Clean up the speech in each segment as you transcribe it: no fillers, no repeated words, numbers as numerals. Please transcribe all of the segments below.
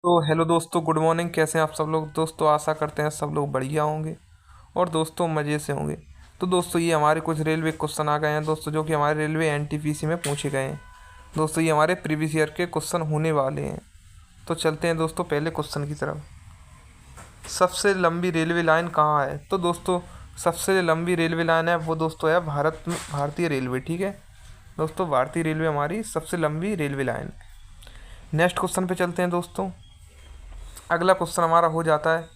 तो हेलो दोस्तों, good morning. कैसे हैं आप सब लोग? दोस्तों आशा करते हैं सब लोग बढ़िया होंगे और दोस्तों मज़े से होंगे। तो दोस्तों ये हमारे कुछ रेलवे क्वेश्चन आ गए हैं दोस्तों, जो कि हमारे रेलवे एनटीपीसी में पूछे गए हैं। दोस्तों ये हमारे प्रीवियस ईयर के क्वेश्चन होने वाले हैं। तो चलते हैं दोस्तों पहले क्वेश्चन की तरफ। सबसे लंबी रेलवे लाइन कहाँ है? तो दोस्तों सबसे लंबी रेलवे लाइन है वो दोस्तों है भारत में, भारतीय रेलवे। ठीक है दोस्तों, भारतीय रेलवे हमारी सबसे लंबी रेलवे लाइन है। नेक्स्ट क्वेश्चन पे चलते हैं दोस्तों। अगला क्वेश्चन हमारा हो जाता है,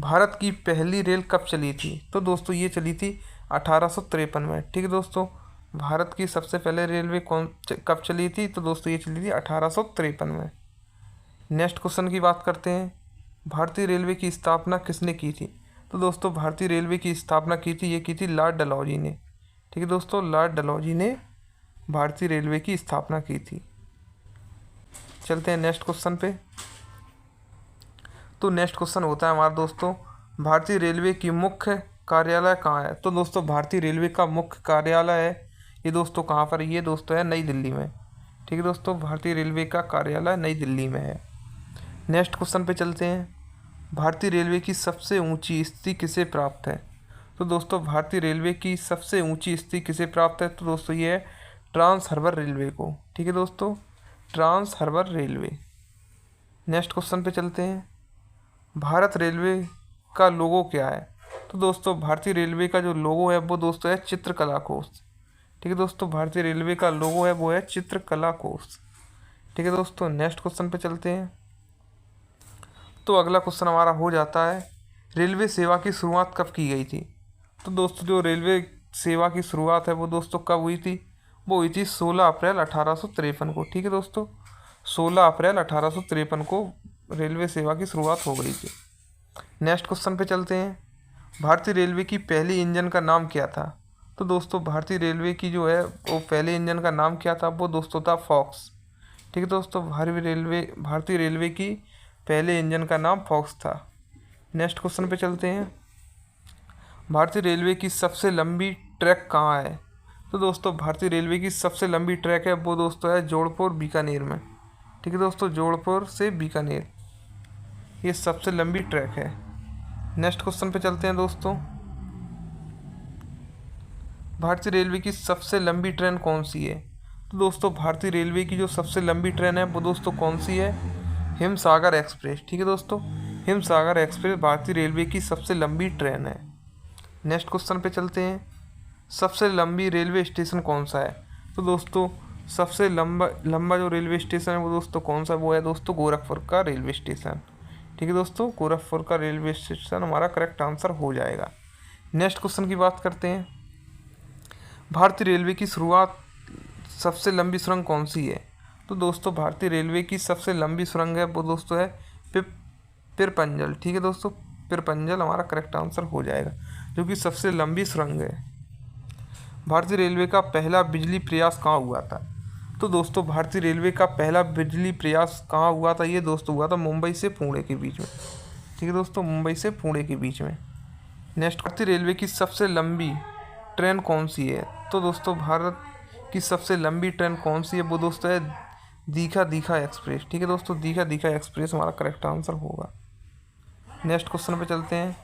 भारत की पहली रेल कब चली थी? तो दोस्तों ये चली थी 1853 में। ठीक है दोस्तों, भारत की सबसे पहले रेलवे कब चली थी? तो दोस्तों ये चली थी 1853 में। नेक्स्ट क्वेश्चन की बात करते हैं, भारतीय रेलवे की स्थापना किसने की थी? तो दोस्तों भारतीय रेलवे की स्थापना की थी लॉर्ड डलहौजी ने। ठीक है दोस्तों, लॉर्ड डलहौजी ने भारतीय रेलवे की स्थापना की थी। चलते हैं नेक्स्ट क्वेश्चन पे। तो नेक्स्ट क्वेश्चन होता है हमारा दोस्तों, भारतीय रेलवे की मुख्य कार्यालय कहाँ है? तो दोस्तों भारतीय रेलवे का मुख्य कार्यालय है ये दोस्तों कहाँ पर? ये दोस्तों है नई दिल्ली में। ठीक है दोस्तों, भारतीय रेलवे का कार्यालय नई दिल्ली में है। नेक्स्ट क्वेश्चन पे चलते हैं, भारतीय रेलवे की सबसे ऊंची स्थिति किसे प्राप्त है? तो दोस्तों भारतीय रेलवे की सबसे ऊंची स्थिति किसे प्राप्त है? तो दोस्तों ये है ट्रांस हार्बर रेलवे को। ठीक है दोस्तों, trans harbour railway. Next question पे चलते हैं, भारत रेलवे का लोगो क्या है? तो दोस्तों भारतीय रेलवे का जो लोगो है वो दोस्तों है चित्रकला कोष। ठीक है दोस्तों, भारतीय रेलवे का लोगो है वो है चित्रकला कोष। ठीक है दोस्तों, नेक्स्ट क्वेश्चन पे चलते हैं। तो अगला क्वेश्चन हमारा हो जाता है, रेलवे सेवा की शुरुआत कब की गई थी? तो दोस्तों जो रेलवे सेवा की शुरुआत है वो दोस्तों कब हुई थी? वो हुई थी 16 अप्रैल 1853 को। ठीक है दोस्तों, 16 अप्रैल 1853 को रेलवे सेवा की शुरुआत हो गई थी। नेक्स्ट क्वेश्चन पे चलते हैं, भारतीय रेलवे की पहली इंजन का नाम क्या था? तो दोस्तों भारतीय रेलवे की जो है वो पहले इंजन का नाम क्या था? वो दोस्तों था फॉक्स। ठीक है दोस्तों, भारतीय रेलवे की पहले इंजन का नाम फॉक्स था। नेक्स्ट क्वेश्चन पे चलते हैं, भारतीय रेलवे की सबसे लंबी ट्रैक कहाँ है? तो दोस्तों भारतीय रेलवे की सबसे लंबी ट्रैक है वो दोस्तों है जोधपुर बीकानेर में। ठीक है दोस्तों, जोधपुर से बीकानेर ये सबसे लंबी ट्रैक है। नेक्स्ट क्वेश्चन पे चलते हैं दोस्तों, भारतीय रेलवे की सबसे लंबी ट्रेन कौन सी है? तो दोस्तों भारतीय रेलवे की जो सबसे लंबी ट्रेन है वो दोस्तों कौन सी है? हिमसागर एक्सप्रेस। ठीक है दोस्तों, हिमसागर एक्सप्रेस भारतीय रेलवे की सबसे लंबी ट्रेन है। नेक्स्ट क्वेश्चन पे चलते हैं, सबसे लंबी रेलवे स्टेशन कौन सा है? तो दोस्तों सबसे लंबा लंबा जो रेलवे स्टेशन है वो दोस्तों कौन सा? वो है दोस्तों गोरखपुर का रेलवे स्टेशन। ठीक है दोस्तों, गोरखपुर का रेलवे स्टेशन हमारा करेक्ट आंसर हो जाएगा। नेक्स्ट क्वेश्चन की बात करते हैं, भारतीय रेलवे की शुरुआत सबसे लंबी सुरंग कौन सी है? तो दोस्तों भारतीय रेलवे की सबसे लंबी सुरंग है वो दोस्तों है पिरपंजल। ठीक है दोस्तों, पिरपंजल हमारा करेक्ट आंसर हो जाएगा, जो कि सबसे लंबी सुरंग है। भारतीय रेलवे का पहला बिजली प्रयास कहाँ हुआ था? तो दोस्तों भारतीय रेलवे का पहला बिजली प्रयास कहाँ हुआ था? ये दोस्तों हुआ था मुंबई से पुणे के बीच में। ठीक है दोस्तों, मुंबई से पुणे के बीच में। नेक्स्ट, भारतीय रेलवे की सबसे लंबी ट्रेन कौन सी है? तो दोस्तों भारत की सबसे लंबी ट्रेन कौन सी है? वो दोस्तों है दीघा दीघा एक्सप्रेस। ठीक है दोस्तों, दीघा दीघा एक्सप्रेस हमारा करेक्ट आंसर होगा। नेक्स्ट क्वेश्चन पे चलते हैं,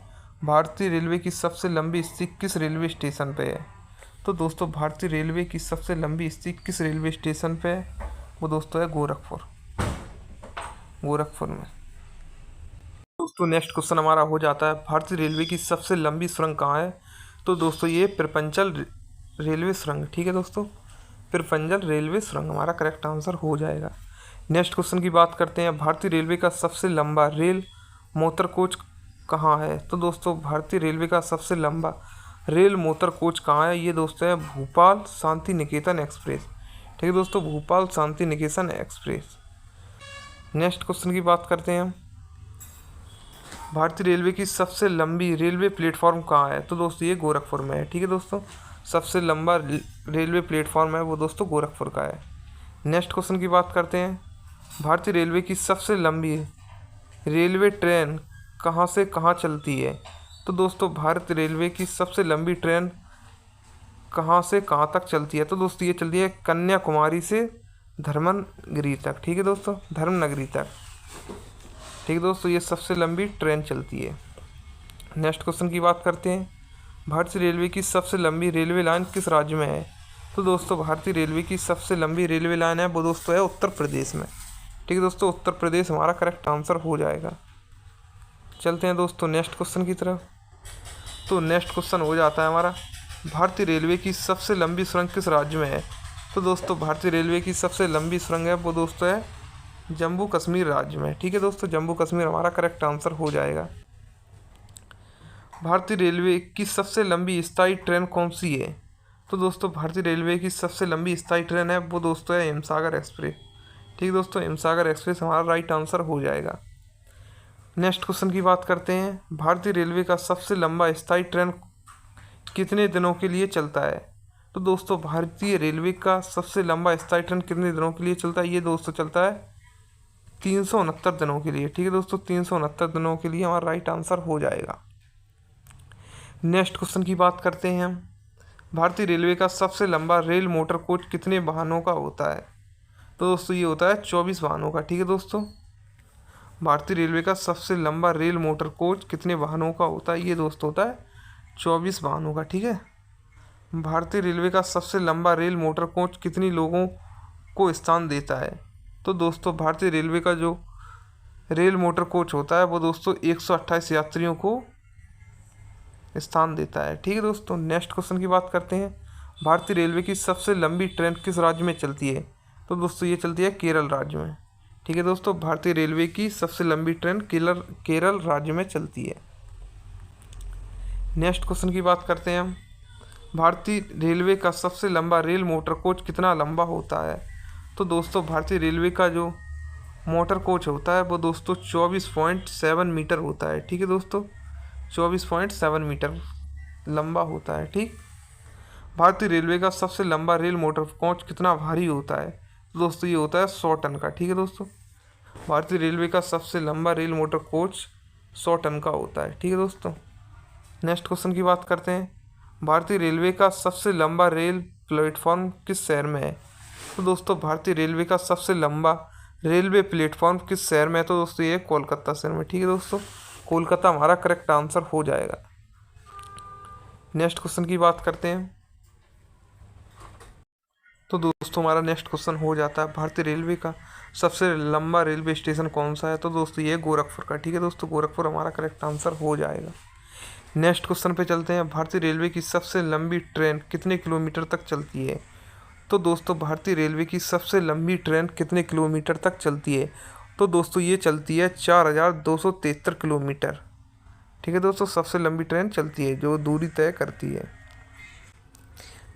भारतीय रेलवे की सबसे लंबी स्थिति किस रेलवे स्टेशन पे है? तो दोस्तों भारतीय रेलवे की सबसे लंबी स्थिति किस रेलवे स्टेशन पे है? वो दोस्तों है गोरखपुर, गोरखपुर में। दोस्तों नेक्स्ट क्वेश्चन हमारा हो जाता है, भारतीय रेलवे की सबसे लंबी सुरंग कहाँ है? तो दोस्तों ये पिरपंजल रेलवे सुरंग। ठीक है दोस्तों, पिरपंजल रेलवे सुरंग हमारा करेक्ट आंसर हो जाएगा। नेक्स्ट क्वेश्चन की बात करते हैं, भारतीय रेलवे का सबसे लंबा रेल मोटर कोच कहाँ है? तो दोस्तों भारतीय रेलवे का सबसे लंबा रेल मोटर कोच कहाँ है? ये दोस्तों है भोपाल शांति निकेतन एक्सप्रेस। ठीक है दोस्तों, Bhopal Shanti Niketan express. Next question की बात करते हैं, भारतीय रेलवे की सबसे लंबी रेलवे प्लेटफॉर्म कहाँ है? तो दोस्तों ये गोरखपुर में है। ठीक है दोस्तों, सबसे लंबा रेलवे प्लेटफॉर्म है वो दोस्तों गोरखपुर का है। नेक्स्ट क्वेश्चन की बात करते हैं, भारतीय रेलवे की सबसे लंबी रेलवे ट्रेन कहाँ से कहाँ चलती है? तो दोस्तों भारतीय रेलवे की सबसे लंबी ट्रेन कहाँ से कहाँ तक चलती है? तो दोस्तों ये चलती है कन्याकुमारी से धर्मनगरी तक। ठीक है दोस्तों, धर्मनगरी तक। ठीक है दोस्तों, ये सबसे लंबी ट्रेन चलती है। नेक्स्ट क्वेश्चन की बात करते हैं, भारतीय रेलवे की सबसे लंबी रेलवे लाइन किस राज्य में है? तो दोस्तों भारतीय रेलवे की सबसे लंबी रेलवे लाइन है वो दोस्तों है उत्तर प्रदेश में। ठीक है दोस्तों, उत्तर प्रदेश हमारा करेक्ट आंसर हो जाएगा। चलते हैं दोस्तों नेक्स्ट क्वेश्चन की तरफ। तो नेक्स्ट क्वेश्चन हो जाता है हमारा, भारतीय रेलवे की सबसे लंबी सुरंग किस राज्य में है? तो दोस्तों भारतीय रेलवे की सबसे लंबी सुरंग है वो दोस्तों है जम्मू कश्मीर राज्य में। ठीक है दोस्तों, जम्मू कश्मीर हमारा करेक्ट आंसर हो जाएगा। भारतीय रेलवे की सबसे लंबी स्थायी ट्रेन कौन सी है? तो दोस्तों भारतीय रेलवे की सबसे लंबी स्थायी ट्रेन है वो दोस्तों है हिमसागर एक्सप्रेस। ठीक है दोस्तों, हिमसागर एक्सप्रेस हमारा राइट आंसर हो जाएगा। नेक्स्ट क्वेश्चन की बात करते हैं, भारतीय रेलवे का सबसे लंबा स्थायी ट्रेन कितने दिनों के लिए चलता है? तो दोस्तों भारतीय रेलवे का सबसे लंबा स्थायी ट्रेन कितने दिनों के लिए चलता है? ये दोस्तों चलता है 369 दिनों के लिए। ठीक है दोस्तों, 369 दिनों के लिए हमारा राइट आंसर हो जाएगा। नेक्स्ट क्वेश्चन की बात करते हैं हम, भारतीय रेलवे का सबसे लंबा रेल मोटर कोच कितने वाहनों का होता है? तो दोस्तों ये होता है 24 वाहनों का। ठीक है दोस्तों, भारतीय रेलवे का सबसे लंबा रेल मोटर कोच कितने वाहनों का होता है? ये दोस्तों होता है 24 वाहनों का। ठीक है, भारतीय रेलवे का सबसे लंबा रेल मोटर कोच कितनी लोगों को स्थान देता है? तो दोस्तों भारतीय रेलवे का जो रेल मोटर कोच होता है वो दोस्तों 128 यात्रियों को स्थान देता है। ठीक है दोस्तों, नेक्स्ट क्वेश्चन की बात करते हैं, भारतीय रेलवे की सबसे लंबी ट्रेन किस राज्य में चलती है? तो दोस्तों ये चलती है केरल राज्य में। ठीक है दोस्तों, भारतीय रेलवे की सबसे लंबी ट्रेन केरल राज्य में चलती है। नेक्स्ट क्वेश्चन की बात करते हैं हम, भारतीय रेलवे का सबसे लंबा रेल मोटर कोच कितना लंबा होता है? तो दोस्तों भारतीय रेलवे का जो मोटर कोच होता है वो दोस्तों 24.7 मीटर होता है। ठीक है दोस्तों, 24.7 मीटर लंबा होता है। ठीक, भारतीय रेलवे का सबसे लंबा रेल मोटर कोच कितना भारी होता है? तो दोस्तों ये होता है 100 टन का। ठीक है दोस्तों, भारतीय रेलवे का सबसे लंबा रेल मोटर कोच 100 टन का होता है। ठीक है दोस्तों, नेक्स्ट क्वेश्चन की बात करते हैं, भारतीय रेलवे का सबसे लंबा रेल प्लेटफॉर्म किस शहर में है? तो दोस्तों भारतीय रेलवे का सबसे लंबा रेलवे प्लेटफॉर्म किस शहर में है? तो दोस्तों ये कोलकाता शहर में। ठीक है दोस्तों, कोलकाता हमारा करेक्ट आंसर हो जाएगा। नेक्स्ट क्वेश्चन की बात करते हैं, तो दोस्तों हमारा नेक्स्ट क्वेश्चन हो जाता है, भारतीय रेलवे का सबसे लंबा रेलवे स्टेशन कौन सा है? तो दोस्तों ये गोरखपुर का। ठीक है दोस्तों, गोरखपुर हमारा करेक्ट आंसर हो जाएगा। नेक्स्ट क्वेश्चन पे चलते हैं, भारतीय रेलवे की सबसे लंबी ट्रेन कितने किलोमीटर तक चलती है? तो दोस्तों भारतीय रेलवे की सबसे लंबी ट्रेन कितने किलोमीटर तक चलती है? तो दोस्तों ये चलती है 4273 किलोमीटर। ठीक है दोस्तों, सबसे लंबी ट्रेन चलती है जो दूरी तय करती है।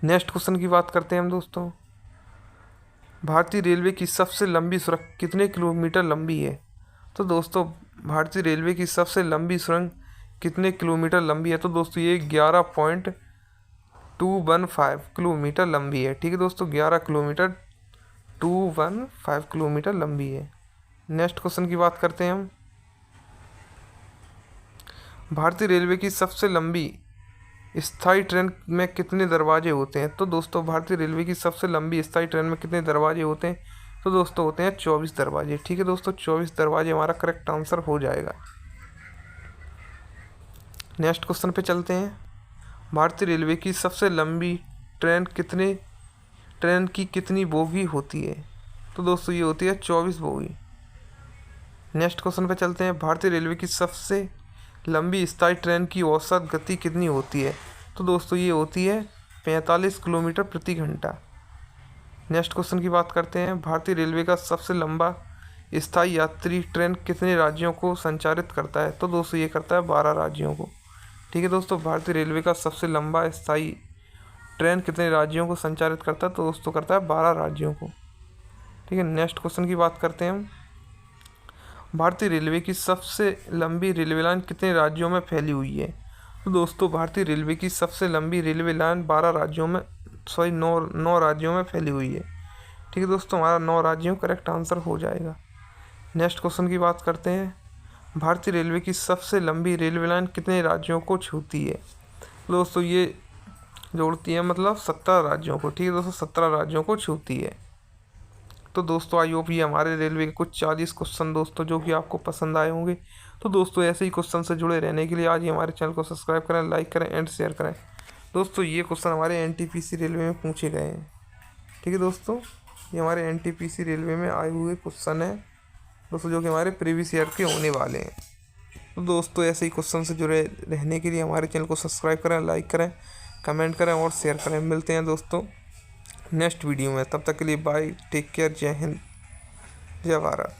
नेक्स्ट क्वेश्चन की बात करते हैं हम दोस्तों, भारतीय रेलवे की सबसे लंबी सुरंग कितने किलोमीटर लंबी है? तो दोस्तों भारतीय रेलवे की सबसे लंबी सुरंग कितने किलोमीटर लंबी है? तो दोस्तों ये 11.215 किलोमीटर लंबी है। ठीक है दोस्तों, 11 किलोमीटर 215 किलोमीटर लंबी है। नेक्स्ट क्वेश्चन की बात करते हैं हम, भारतीय रेलवे की सबसे लंबी स्थायी ट्रेन में कितने दरवाजे होते हैं? तो दोस्तों भारतीय रेलवे की सबसे लंबी स्थायी ट्रेन में कितने दरवाजे होते हैं? तो दोस्तों होते हैं 24 दरवाजे। ठीक है दोस्तों, 24 दरवाजे हमारा करेक्ट आंसर हो जाएगा। नेक्स्ट क्वेश्चन पे चलते हैं, भारतीय रेलवे की सबसे लंबी ट्रेन की कितनी बोगी होती है? तो दोस्तों ये होती है 24 बोगी। नेक्स्ट क्वेश्चन पे चलते हैं, भारतीय रेलवे की सबसे लंबी स्थायी ट्रेन की औसत गति कितनी होती है? तो दोस्तों ये होती है 45 किलोमीटर प्रति घंटा। नेक्स्ट क्वेश्चन की बात करते हैं, भारतीय रेलवे का सबसे लंबा स्थायी यात्री ट्रेन कितने राज्यों को संचालित करता है? तो दोस्तों ये करता है 12 राज्यों को। ठीक है दोस्तों, भारतीय रेलवे का सबसे लंबा स्थायी ट्रेन कितने राज्यों को संचालित करता है? तो दोस्तों करता है 12 राज्यों को। ठीक है, नेक्स्ट क्वेश्चन की बात करते हैं हम, भारतीय रेलवे की सबसे लंबी रेलवे लाइन कितने राज्यों में फैली हुई है? तो दोस्तों भारतीय रेलवे की सबसे लंबी रेलवे लाइन 9 राज्यों में फैली हुई है। ठीक है दोस्तों, हमारा 9 राज्यों करेक्ट आंसर हो जाएगा। नेक्स्ट क्वेश्चन की बात करते हैं, भारतीय रेलवे की सबसे लंबी रेलवे लाइन कितने राज्यों को छूती है? दोस्तों ये जोड़ती है मतलब 17 राज्यों को। ठीक है दोस्तों, 17 राज्यों को छूती है। तो दोस्तों आई होप ये हमारे रेलवे के कुछ 40 क्वेश्चन दोस्तों जो कि आपको पसंद आए होंगे। तो दोस्तों ऐसे ही क्वेश्चन से जुड़े रहने के लिए आज ही हमारे चैनल को सब्सक्राइब करें, लाइक करें एंड शेयर करें। दोस्तों ये क्वेश्चन हमारे एनटीपीसी रेलवे में पूछे गए हैं। ठीक है दोस्तों, ये हमारे एनटीपीसी रेलवे में आए हुए क्वेश्चन हैं दोस्तों, जो कि हमारे प्रीवियस ईयर के होने वाले हैं। तो दोस्तों ऐसे ही क्वेश्चन से जुड़े रहने के लिए हमारे चैनल को सब्सक्राइब करें, लाइक करें, कमेंट करें और शेयर करें। मिलते हैं दोस्तों नेक्स्ट वीडियो में, तब तक के लिए बाय, टेक केयर, जय हिंद, जय भारत।